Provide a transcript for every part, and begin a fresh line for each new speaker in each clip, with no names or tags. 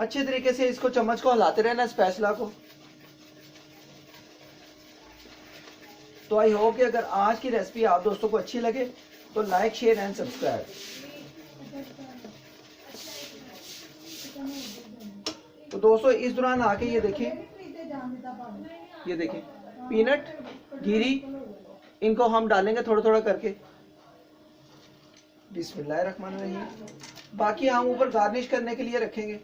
अच्छे तरीके से इसको चम्मच को हिलाते रहना, स्पैचुला को। तो आई होप कि अगर आज की रेसिपी आप दोस्तों को अच्छी लगे तो लाइक, शेयर एंड सब्सक्राइब। तो दोस्तों इस दौरान आके ये देखें पीनट गिरी, इनको हम डालेंगे थोड़ा थोड़ा करके। बिस्मिल्लाहिर्रहमानिर्रहीम। बाकी हम ऊपर गार्निश करने के लिए रखेंगे।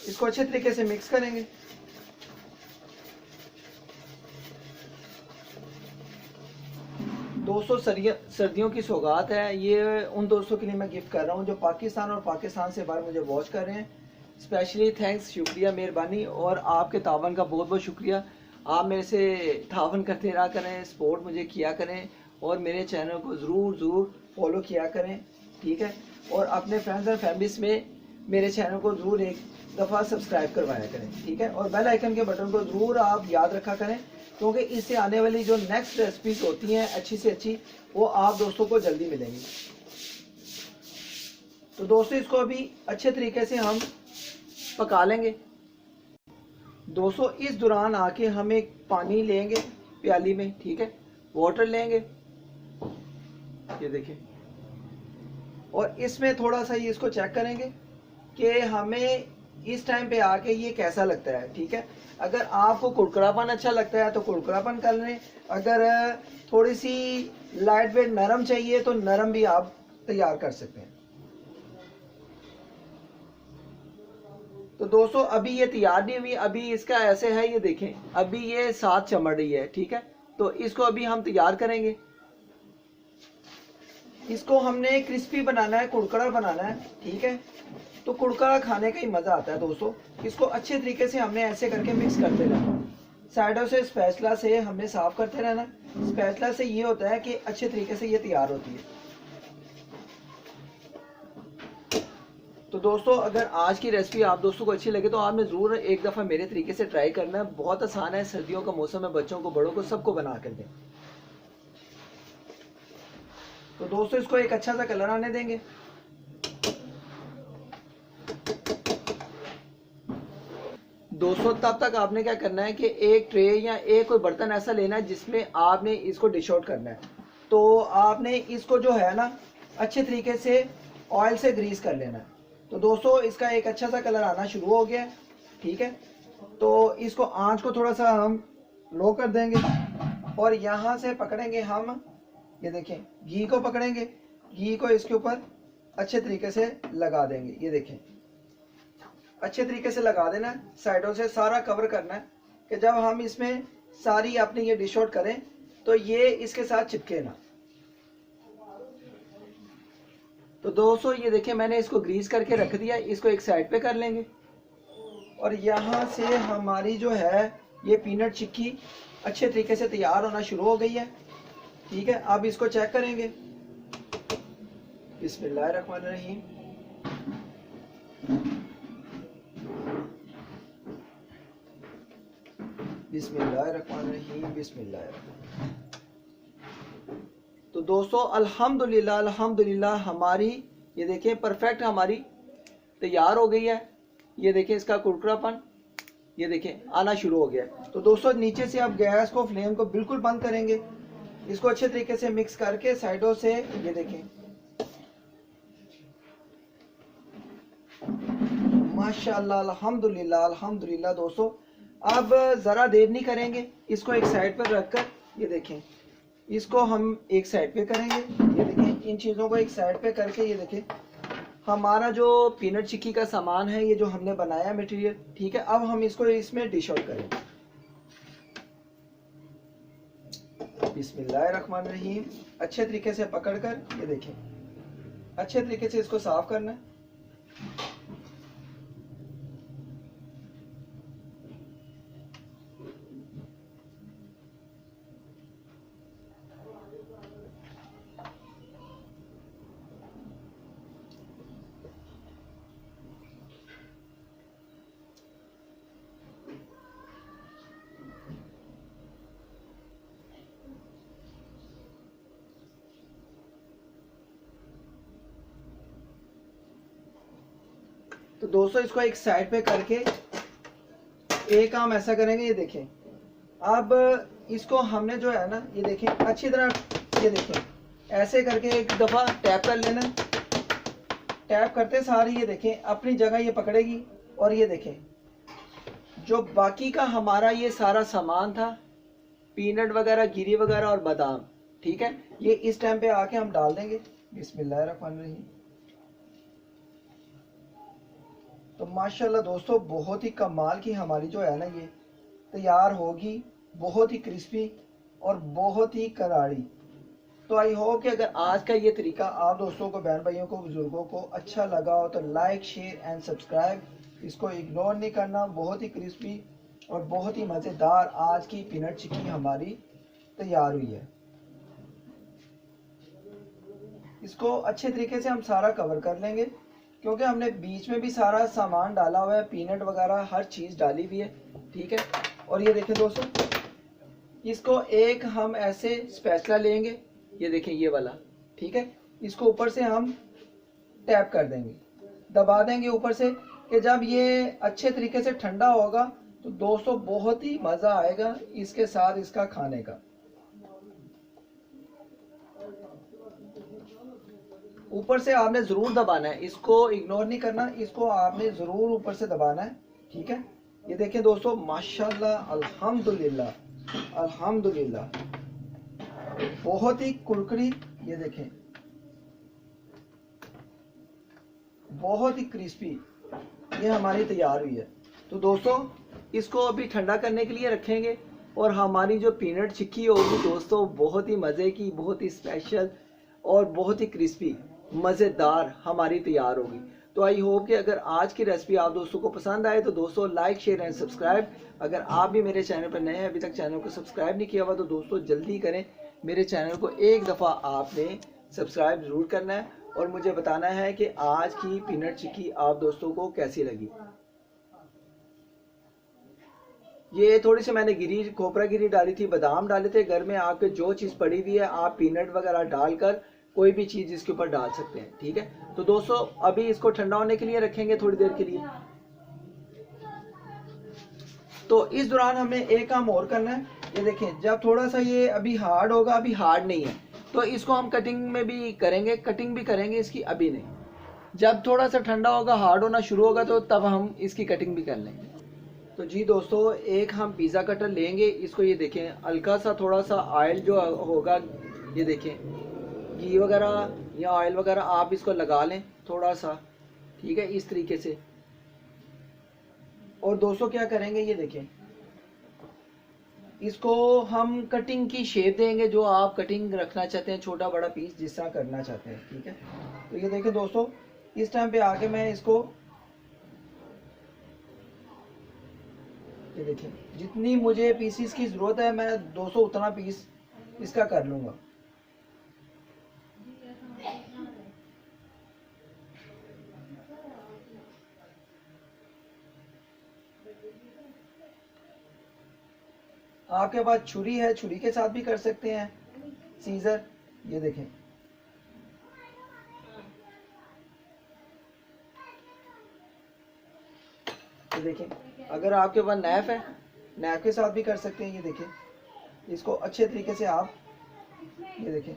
इसको अच्छे तरीके से मिक्स करेंगे। दोस्तों सर्दियों की सौगात है, ये उन दोस्तों के लिए मैं गिफ्ट कर रहा हूँ जो पाकिस्तान और पाकिस्तान से बाहर मुझे वॉच कर रहे हैं। स्पेशली थैंक्स, शुक्रिया, मेहरबानी, और आपके तावन का बहुत बहुत शुक्रिया। आप मेरे से तावन करते रहा करें, सपोर्ट मुझे किया करें, और मेरे चैनल को ज़रूर फॉलो किया करें, ठीक है। और अपने फ्रेंड्स एंड फैमिलीज में मेरे चैनल को ज़रूर एक दफ़ा सब्सक्राइब करवाया करें, ठीक है। और बेल आइकन के बटन को ज़रूर आप याद रखा करें, क्योंकि इससे आने वाली जो नेक्स्ट रेसिपीज होती हैं अच्छी से अच्छी, वो आप दोस्तों को जल्दी मिलेंगी। तो दोस्तों इसको अभी अच्छे तरीके से हम पका लेंगे। दोस्तों इस दौरान आके हम एक पानी लेंगे प्याली में, ठीक है, वाटर लेंगे, ये देखिए, और इसमें थोड़ा सा ये इसको चेक करेंगे कि हमें इस टाइम पे आके ये कैसा लगता है, ठीक है। अगर आपको कुरकुरापन अच्छा लगता है तो कुरकुरापन कर लें, अगर थोड़ी सी लाइट वेट नरम चाहिए तो नरम भी आप तैयार कर सकते हैं। तो दोस्तों अभी ये तैयार नहीं हुई, अभी इसका ऐसे है, ये देखें अभी ये साथ चमड़ रही है, ठीक है। तो इसको अभी हम तैयार करेंगे। इसको हमने क्रिस्पी बनाना है, कुरकुरा बनाना है, ठीक है। तो कुरकुरा खाने का ही मजा आता है दोस्तों। इसको अच्छे तरीके से हमने ऐसे करके मिक्स करते रहना, साइडों से स्पैचुला से हमने साफ करते रहना। स्पैचुला से ये होता है कि अच्छे तरीके से ये तैयार होती है। तो दोस्तों अगर आज की रेसिपी आप दोस्तों को अच्छी लगे तो आपने ज़रूर एक दफ़ा मेरे तरीके से ट्राई करना है। बहुत आसान है, सर्दियों का मौसम है, बच्चों को बड़ों को सबको बना कर दें। तो दोस्तों इसको एक अच्छा सा कलर आने देंगे। दोस्तों तब तक आपने क्या करना है कि एक ट्रे या एक कोई बर्तन ऐसा लेना है जिसमें आपने इसको डिश आउट करना है। तो आपने इसको जो है ना अच्छे तरीके से ऑयल से ग्रीस कर लेना है। तो दोस्तों इसका एक अच्छा सा कलर आना शुरू हो गया, ठीक है। तो इसको आंच को थोड़ा सा हम लो कर देंगे, और यहाँ से पकड़ेंगे हम, ये देखें घी को पकड़ेंगे, घी को इसके ऊपर अच्छे तरीके से लगा देंगे। ये देखें अच्छे तरीके से लगा देना है, साइडों से सारा कवर करना है कि जब हम इसमें सारी अपनी ये डिश आउट करें तो ये इसके साथ चिपके ना। तो दोस्तों ये देखिए मैंने इसको ग्रीस करके रख दिया, इसको एक साइड पे कर लेंगे। और यहाँ से हमारी जो है ये पीनट चिक्की अच्छे तरीके से तैयार होना शुरू हो गई है, ठीक है। अब इसको चेक करेंगे। बिस्मिल्लाहिर्रहमानिर्रहीम। बिस्मिल्लाहिर्रहमानिर्रहीम। बिस्मिल्लाहिर्रहमानिर्रहीम। तो दोस्तों अल्हम्दुलिल्लाह अल्हम्दुलिल्लाह हमारी ये देखें परफेक्ट हमारी तैयार हो गई है। ये देखें इसका कुरकुरापन ये देखें आना शुरू हो गया। तो दोस्तों नीचे से आप गैस को, फ्लेम को बिल्कुल बंद करेंगे। इसको अच्छे तरीके से मिक्स करके साइडों से ये देखें माशाल्लाह अल्हम्दुलिल्लाह अल्हम्दुलिल्लाह। दोस्तों अब ज़रा देर नहीं करेंगे, इसको एक साइड पर रखकर ये देखें इसको हम एक साइड पे करेंगे। ये देखें इन चीज़ों को एक साइड पे करके ये देखें हमारा जो पीनट चिक्की का सामान है, ये जो हमने बनाया मटेरियल, ठीक है। अब हम इसको इसमें डिश आउट करेंगे। बिस्मिल्लाहिर्रहमानिर्रहीम। अच्छे तरीके से पकड़कर ये देखें अच्छे तरीके से इसको साफ करना है। तो दोस्तों इसको एक साइड पे करके एक काम ऐसा करेंगे, ये देखें। अब इसको हमने जो है ना, ये देखें अच्छी तरह, ये देखें ऐसे करके एक दफ़ा टैप कर लेना। टैप करते सारी ये देखें अपनी जगह ये पकड़ेगी। और ये देखें जो बाकी का हमारा ये सारा सामान था, पीनट वगैरह, गिरी वगैरह और बादाम, ठीक है, ये इस टाइम पे आके हम डाल देंगे। बिस्मिल्लाहिर्रहमानिर्रहीम। तो माशाल्लाह दोस्तों बहुत ही कमाल की हमारी जो है ना ये तैयार होगी, बहुत ही क्रिस्पी और बहुत ही करारी। तो आई होप कि अगर आज का ये तरीका आप दोस्तों को, बहन भाइयों को, बुजुर्गों को अच्छा लगा हो तो लाइक, शेयर एंड सब्सक्राइब, इसको इग्नोर नहीं करना। बहुत ही क्रिस्पी और बहुत ही मज़ेदार आज की पीनट चिक्की हमारी तैयार हुई है। इसको अच्छे तरीके से हम सारा कवर कर लेंगे क्योंकि हमने बीच में भी सारा सामान डाला हुआ है, पीनट वगैरह हर चीज़ डाली हुई है, ठीक है। और ये देखें दोस्तों, इसको एक हम ऐसे स्पैचुला लेंगे, ये देखें ये वाला, ठीक है। इसको ऊपर से हम टैप कर देंगे, दबा देंगे ऊपर से, कि जब ये अच्छे तरीके से ठंडा होगा तो दोस्तों बहुत ही मज़ा आएगा इसके साथ इसका खाने का। ऊपर से आपने ज़रूर दबाना है, इसको इग्नोर नहीं करना, इसको आपने ज़रूर ऊपर से दबाना है, ठीक है। ये देखें दोस्तों माशाल्लाह, अल्हम्दुलिल्लाह अल्हम्दुलिल्लाह, बहुत ही कुरकुरी, ये देखें बहुत ही क्रिस्पी ये हमारी तैयार हुई है। तो दोस्तों इसको अभी ठंडा करने के लिए रखेंगे और हमारी जो पीनट चिक्की होगी दोस्तों बहुत ही मज़े की, बहुत ही स्पेशल और बहुत ही क्रिस्पी मज़ेदार हमारी तैयार होगी। तो आई होप कि अगर आज की रेसिपी आप दोस्तों को पसंद आए तो दोस्तों लाइक, शेयर एंड सब्सक्राइब। अगर आप भी मेरे चैनल पर नए हैं, अभी तक चैनल को सब्सक्राइब नहीं किया हुआ, तो दोस्तों जल्दी करें, मेरे चैनल को एक दफ़ा आपने सब्सक्राइब ज़रूर करना है और मुझे बताना है कि आज की पीनट चिक्की आप दोस्तों को कैसी लगी। ये थोड़ी सी मैंने गिरी, खोपरा गिरी डाली थी, बादाम डाले थे, घर में आपके जो चीज़ पड़ी हुई है आप पीनट वगैरह डालकर कोई भी चीज़ इसके ऊपर डाल सकते हैं, ठीक है। तो दोस्तों अभी इसको ठंडा होने के लिए रखेंगे थोड़ी देर के लिए। तो इस दौरान हमें एक काम और करना है, ये देखें जब थोड़ा सा ये अभी हार्ड होगा, अभी हार्ड नहीं है, तो इसको हम कटिंग में भी करेंगे, कटिंग भी करेंगे इसकी, अभी नहीं। जब थोड़ा सा ठंडा होगा, हार्ड होना शुरू होगा, तो तब हम इसकी कटिंग भी कर लेंगे। तो जी दोस्तों एक हम पिज़्ज़ा कटर लेंगे, इसको ये देखें हल्का सा थोड़ा सा ऑयल जो होगा, ये देखें घी वगैरह या ऑयल वगैरह आप इसको लगा लें थोड़ा सा, ठीक है, इस तरीके से। और दोस्तों क्या करेंगे, ये देखें इसको हम कटिंग की शेप देंगे, जो आप कटिंग रखना चाहते हैं, छोटा बड़ा पीस जिस तरह करना चाहते हैं, ठीक है। तो ये देखें दोस्तों इस टाइम पे आके मैं इसको, ये देखें जितनी मुझे पीसीस की ज़रूरत है मैं 200 उतना पीस इसका कर लूँगा। आपके पास छुरी है, छुरी के साथ भी कर सकते हैं, सीजर, ये देखें। ये देखें अगर आपके पास नैफ है, नैफ के साथ भी कर सकते हैं। ये देखें इसको अच्छे तरीके से आप, ये देखें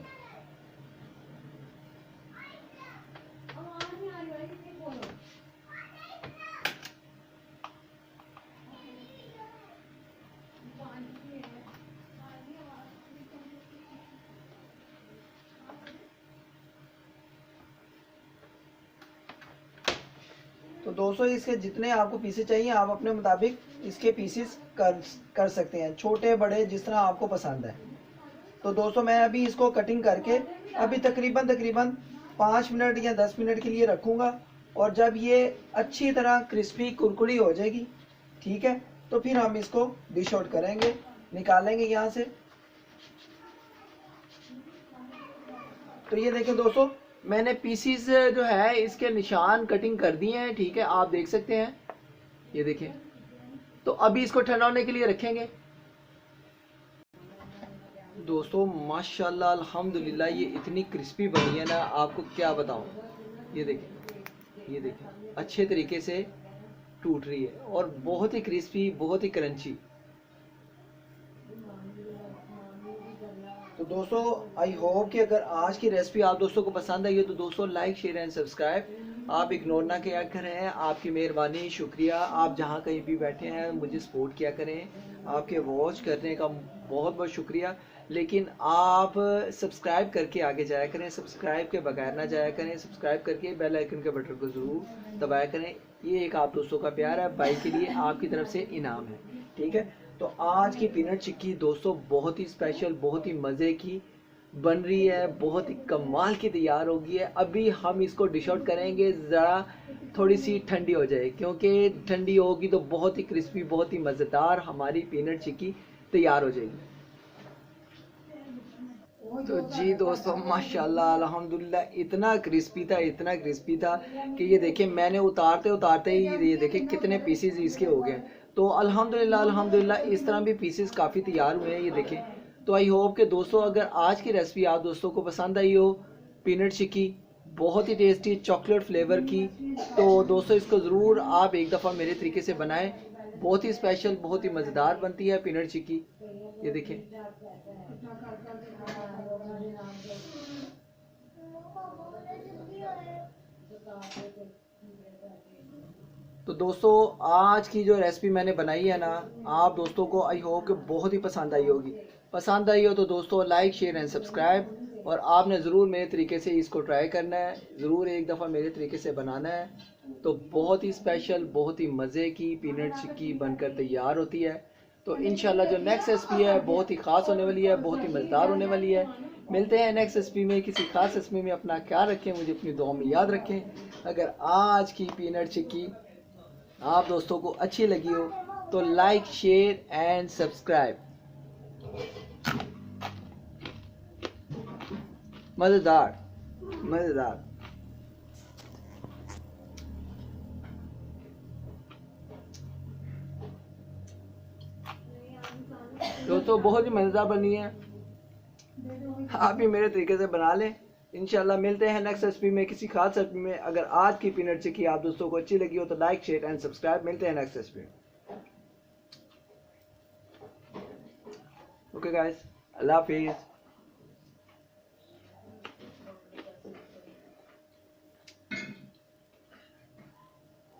तो दोस्तों इसके जितने आपको पीसेस चाहिए आप अपने मुताबिक इसके पीसेस कर सकते हैं, छोटे बड़े जिस तरह आपको पसंद है। तो दोस्तों मैं अभी इसको कटिंग करके अभी तकरीबन 5 मिनट या 10 मिनट के लिए रखूँगा, और जब ये अच्छी तरह क्रिस्पी कुरकुरी हो जाएगी, ठीक है, तो फिर हम इसको डिश आउट करेंगे, निकालेंगे यहाँ से। तो ये देखें दोस्तों मैंने पीसीस जो है इसके निशान कटिंग कर दिए हैं, ठीक है, आप देख सकते हैं, ये देखें। तो अभी इसको ठंडा होने के लिए रखेंगे। दोस्तों माशाल्लाह अल्हम्दुलिल्लाह ये इतनी क्रिस्पी बनी है ना, आपको क्या बताऊं। ये देखें ये देखें अच्छे तरीके से टूट रही है और बहुत ही क्रिस्पी, बहुत ही क्रंची। तो दोस्तों आई होप कि अगर आज की रेसिपी आप दोस्तों को पसंद आई है तो दोस्तों लाइक शेयर एंड सब्सक्राइब आप इग्नोर ना किया करें। आपकी मेहरबानी, शुक्रिया। आप जहाँ कहीं भी बैठे हैं मुझे सपोर्ट किया करें। आपके वॉच करने का बहुत बहुत शुक्रिया। लेकिन आप सब्सक्राइब करके आगे जाया करें, सब्सक्राइब के बगैर ना जाया करें। सब्सक्राइब करके बेल आइकन के बटन को ज़रूर दबाया करें। ये एक आप दोस्तों का प्यार है, भाई के लिए आपकी तरफ से इनाम है, ठीक है। तो आज की पीनट चिक्की दोस्तों बहुत ही स्पेशल, बहुत ही मज़े की बन रही है, बहुत ही कमाल की तैयार होगी है। अभी हम इसको डिश आउट करेंगे, ज़रा थोड़ी सी ठंडी हो जाए, क्योंकि ठंडी होगी तो बहुत ही क्रिस्पी, बहुत ही मज़ेदार हमारी पीनट चिक्की तैयार हो जाएगी। तो जी दोस्तों माशाल्लाह अल्हम्दुलिल्लाह इतना क्रिस्पी था, इतना क्रिस्पी था कि ये देखिए मैंने उतारते उतारते ही ये देखिए कितने पीसेस इसके हो गए। तो अल्हम्दुलिल्लाह अल्हम्दुलिल्लाह इस तरह भी पीसेस काफ़ी तैयार हुए हैं, ये देखें। तो आई होप कि दोस्तों अगर आज की रेसिपी आप दोस्तों को पसंद आई हो, पीनट चिक्की बहुत ही टेस्टी चॉकलेट फ्लेवर की, तो दोस्तों इसको ज़रूर आप एक दफ़ा मेरे तरीके से बनाएं। बहुत ही स्पेशल, बहुत ही मज़ेदार बनती है पीनट चिक्की, ये देखें। तो दोस्तों आज की जो रेसिपी मैंने बनाई है ना, आप दोस्तों को आई होप कि बहुत ही पसंद आई होगी। पसंद आई हो तो दोस्तों लाइक शेयर एंड सब्सक्राइब, और आपने ज़रूर मेरे तरीके से इसको ट्राई करना है, ज़रूर एक दफ़ा मेरे तरीके से बनाना है। तो बहुत ही स्पेशल, बहुत ही मज़े की पीनट चिक्की बनकर तैयार होती है। तो इंशाल्लाह जो नेक्स्ट रेसिपी है बहुत ही ख़ास होने वाली है, बहुत ही मज़ेदार होने वाली है। मिलते हैं नेक्स्ट रेसिपी में, किसी खास रेसिपी में। अपना ख्याल रखें, मुझे अपनी दुआ में याद रखें। अगर आज की पीनट चिक्की आप दोस्तों को अच्छी लगी हो तो लाइक शेयर एंड सब्सक्राइब। मज़ेदार मज़ेदार। दोस्तों बहुत ही मज़ेदार बनी है, आप भी मेरे तरीके से बना लें। इंशाल्लाह मिलते हैं नेक्स्ट रेसिपी में, किसी खास रेसिपी में। अगर आज की पीनट चिक्की आप दोस्तों को अच्छी लगी हो तो लाइक शेयर एंड सब्सक्राइब। मिलते हैं नेक्स्ट रेसिपी में। ओके गाइस, अल्लाह हाफिज़।